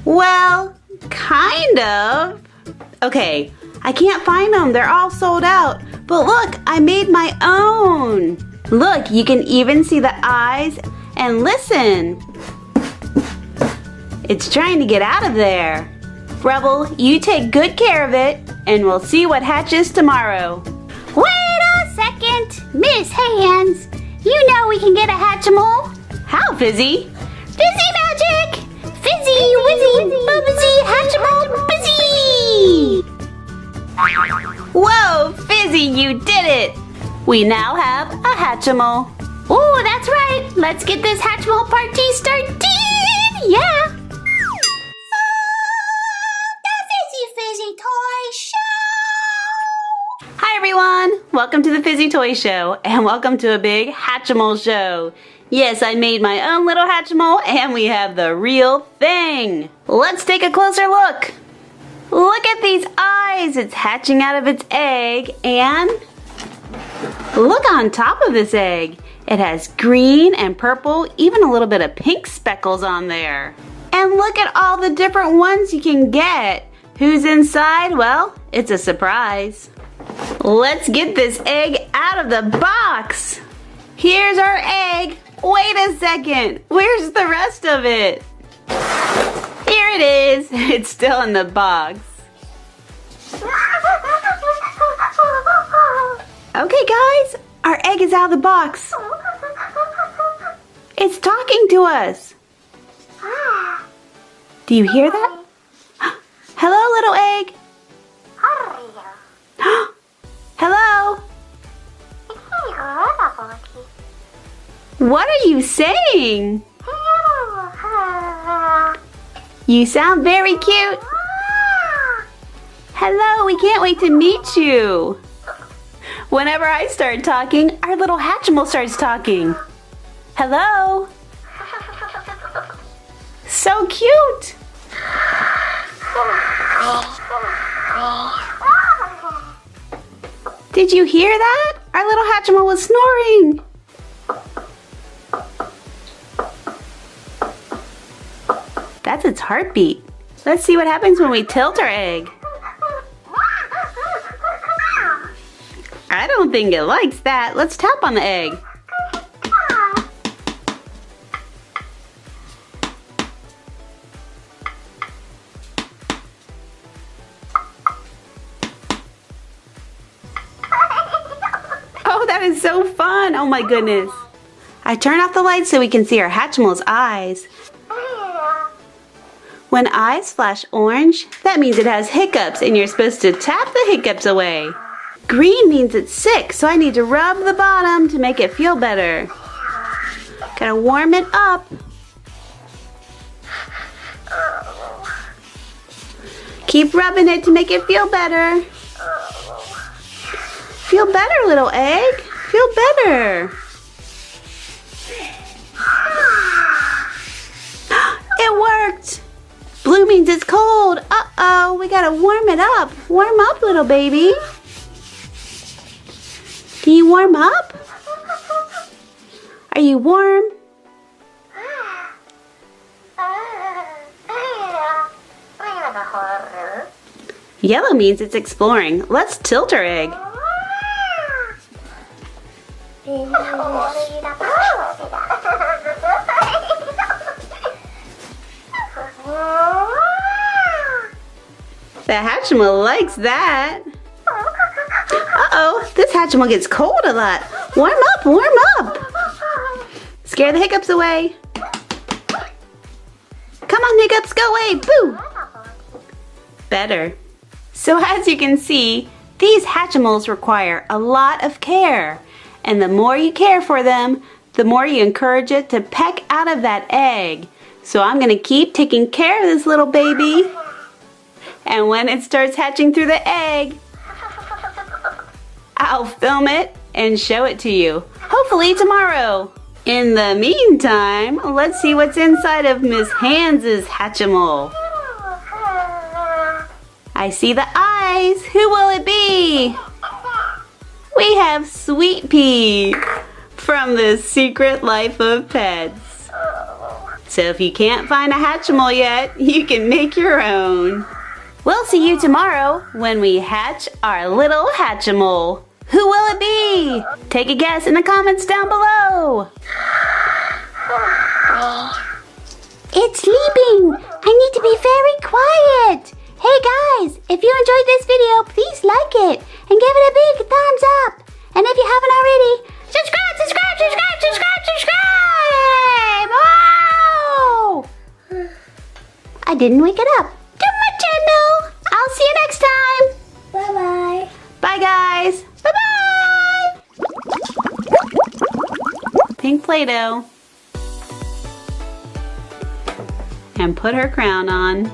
Well, kind of. Okay, I can't find them. They're all sold out. But look, I made my own. Look, you can even see the eyes and listen. It's trying to get out of there. Rebel, you take good care of it, and we'll see what hatches tomorrow. Wait a second, Miss Hands. You know we can get a Hatchimal. How, Fizzy? Fizzy magic! Fizzy, whizzy, bubbzy, Hatchimal, busy! Whoa, Fizzy, you did it! We now have a Hatchimal. Oh, that's right. Let's get this Hatchimal party started. Yeah. Fizzy Toy Show! Hi everyone! Welcome to the Fizzy Toy Show, and welcome to a big Hatchimal show. Yes, I made my own little Hatchimal, and we have the real thing. Let's take a closer look. Look at these eyes. It's hatching out of its egg, and look on top of this egg. It has green and purple, even a little bit of pink speckles on there. And look at all the different ones you can get. Who's inside? Well, it's a surprise. Let's get this egg out of the box. Here's our egg. Wait a second. Where's the rest of it? Here it is. It's still in the box. Okay, guys. Our egg is out of the box. It's talking to us. Do you hear that? Hello, little egg. Hello. What are you saying? You sound very cute. Hello, we can't wait to meet you. Whenever I start talking, our little Hatchimal starts talking. Hello. So cute. Did you hear that? Our little Hatchimal was snoring. That's its heartbeat. Let's see what happens when we tilt our egg. I don't think it likes that. Let's tap on the egg. That is so fun. Oh my goodness. I turn off the lights so we can see our Hatchimal's eyes. When eyes flash orange, that means it has hiccups and you're supposed to tap the hiccups away. Green means it's sick, so I need to rub the bottom to make it feel better. Gotta warm it up. Keep rubbing it to make it feel better. Feel better, little egg. Feel better. It worked. Blue means it's cold. Uh-oh, we gotta warm it up. Warm up, little baby. Can you warm up? Are you warm? Yellow means it's exploring. Let's tilt our egg. The Hatchimal likes that. Uh-oh, this Hatchimal gets cold a lot. Warm up, warm up. Scare the hiccups away. Come on, hiccups, go away. Boo. Better. So as you can see, these Hatchimals require a lot of care. And the more you care for them, the more you encourage it to peck out of that egg. So I'm going to keep taking care of this little baby. And when it starts hatching through the egg, I'll film it and show it to you. Hopefully tomorrow. In the meantime, let's see what's inside of Miss Hands' Hatchimal. I see the eyes. Who will it be? We have Sweet Pea from The Secret Life of Pets. So if you can't find a Hatchimal yet, you can make your own. We'll see you tomorrow when we hatch our little Hatchimal. Who will it be? Take a guess in the comments down below. It's sleeping. I need to be very quiet. Hey guys, if you enjoyed this video, please like it and give it a big thumbs up. And if you haven't already, subscribe, subscribe, subscribe, subscribe, subscribe. Oh! I didn't wake it up. To my channel. I'll see you next time. Bye-bye. Bye guys. Bye-bye. Pink Play-Doh. And put her crown on.